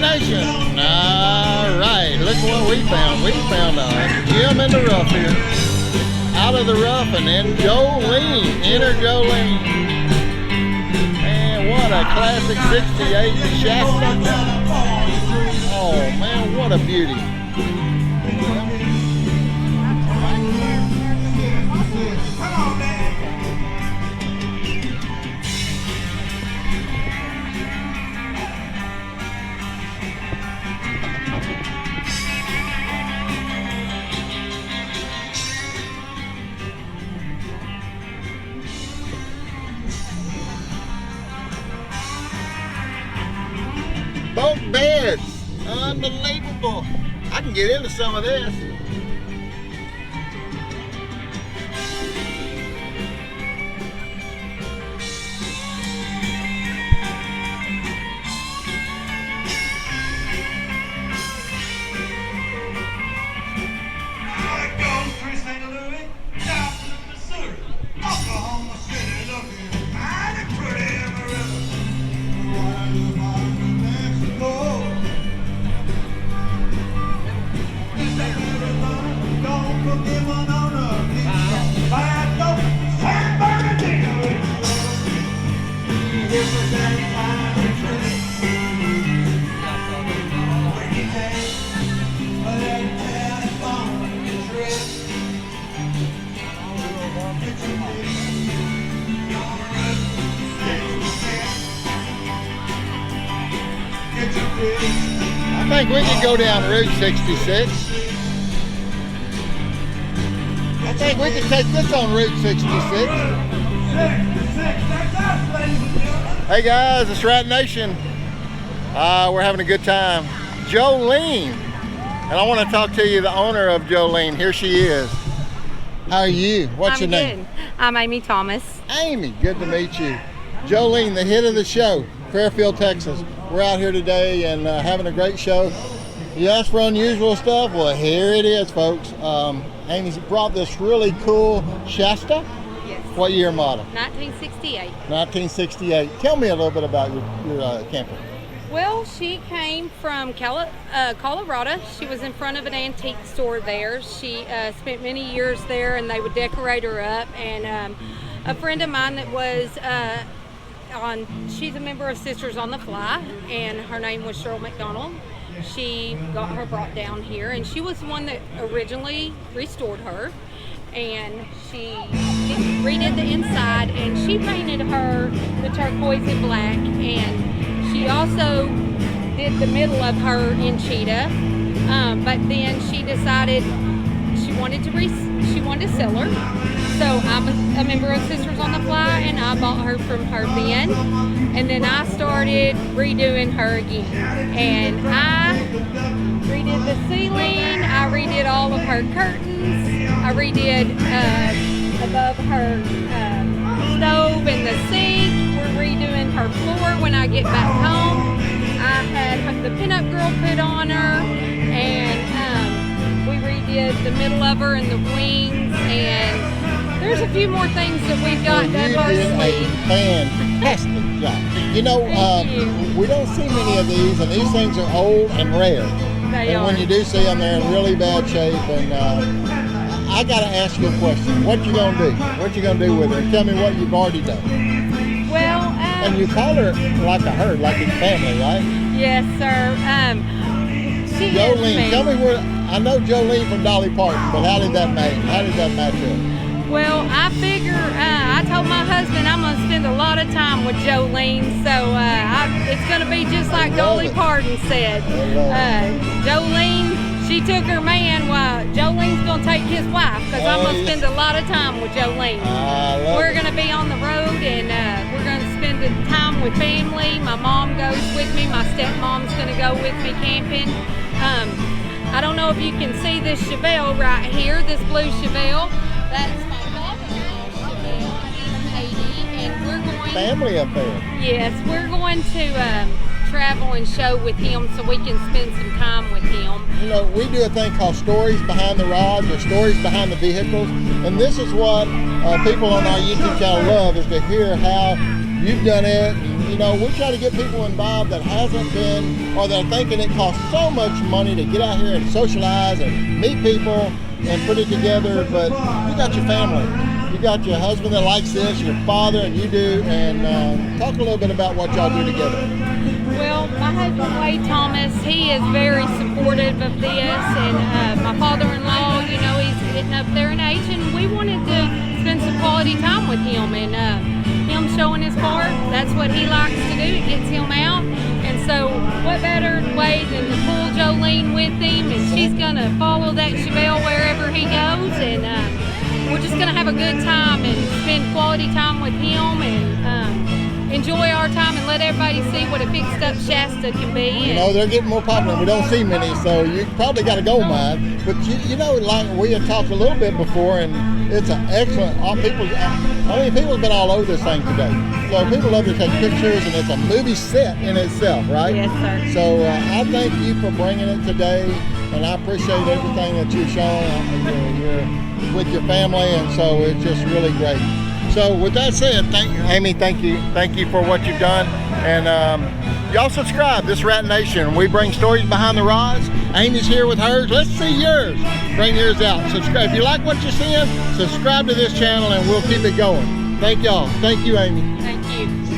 Nation. All right, look what we found. We found a gem in the rough here. Out of the rough, and then Jolene. Enter Jolene. Man, what a classic 68 Shasta. Oh man, what a beauty. Bunk beds, unbelievable. I can get into some of this. I think we could go down Route 66. I think we could take this on Route 66. Hey guys, it's Rat Nation. We're having a good time. Jolene. And I want to talk to you, the owner of Jolene. Here she is. How are you? What's your name? Good. I'm Amy Thomas. Amy, good to meet you. Jolene, the hit of the show, Fairfield, Texas. We're out here today and having a great show. You asked for unusual stuff? Well, here it is, folks. Amy's brought this really cool Shasta. Yes. What year model? 1968. 1968. Tell me a little bit about your camper. Well, she came from Colorado. She was in front of an antique store there. She spent many years there, and they would decorate her up. And a friend of mine that was she's a member of Sisters on the Fly, and her name was Cheryl McDonald. She got her brought down here, and she was the one that originally restored her. And she redid the inside, and she painted her the turquoise and black, and she also did the middle of her in cheetah. But then she decided she wanted to sell her. So I'm a member of Sisters on the Fly, and I bought her from her then. And then I started redoing her again. And I redid the ceiling, I redid all of her curtains, I redid above her stove and the sink. We're redoing her floor when I get back home. I had the pinup girl put on her, and we redid the middle of her and the wings, and there's a few more things that we've got done You did a fantastic job. You know, we don't see many of these, and these things are old and rare. They are. When you do see them, they're in really bad shape. And I got to ask you a question. What you gonna do? What you gonna do with her? Tell me what you've already done. Well, and you call her like a herd, like it's family, right? Yes, sir. She Jolene, tell me where. I know Jolene from Dolly Parton, but how did that match up? Well, I figure, I told my husband I'm going to spend a lot of time with Jolene, so it's going to be just like Dolly Parton said. Jolene, she took her man, while Jolene's going to take his wife, because I'm going to spend a lot of time with Jolene. We're going to be on the road, and we're going to spend the time with family. My mom goes with me. My stepmom's going to go with me camping. I don't know if you can see this Chevelle right here, this blue Chevelle. That's my father-in-law's Chevelle. He's 80, and we're going... Family affair. Yes, we're going to travel and show with him so we can spend some time with him. You know, we do a thing called Stories Behind the Rods or Stories Behind the Vehicles, and this is what people on our YouTube channel love, is to hear how you've done it, you know, we try to get people involved that hasn't been, or that are thinking it costs so much money to get out here and socialize and meet people and put it together. But you got your family, you got your husband that likes this, your father, and you do. And talk a little bit about what y'all do together. Well, my husband Wade Thomas, he is very supportive of this, and my father-in-law, you know, he's getting up there in age, and we wanted to spend some quality time with him, and him showing his part, that's what he likes to do. It gets him out, and so what better way than to pull Jolene with him, and she's gonna follow that Chevelle wherever he goes, and we're just gonna have a good time and spend quality time with him, and enjoy our time and let everybody see what a fixed up Shasta can be. You know, they're getting more popular. We don't see many, so you probably got a gold mine. But you know, like we had talked a little bit before, and it's an excellent. People's been all over this thing today. So people love to take pictures, and it's a movie set in itself, right? Yes, sir. So I thank you for bringing it today, and I appreciate everything that you've shown. You're with your family, and so it's just really great. So with that said, Amy, thank you for what you've done, and y'all subscribe. This Rat Nation, we bring stories behind the rods. Amy's here with hers. Let's see yours. Bring yours out. Subscribe. If you like what you're seeing, subscribe to this channel, and we'll keep it going. Thank y'all. Thank you, Amy. Thank you.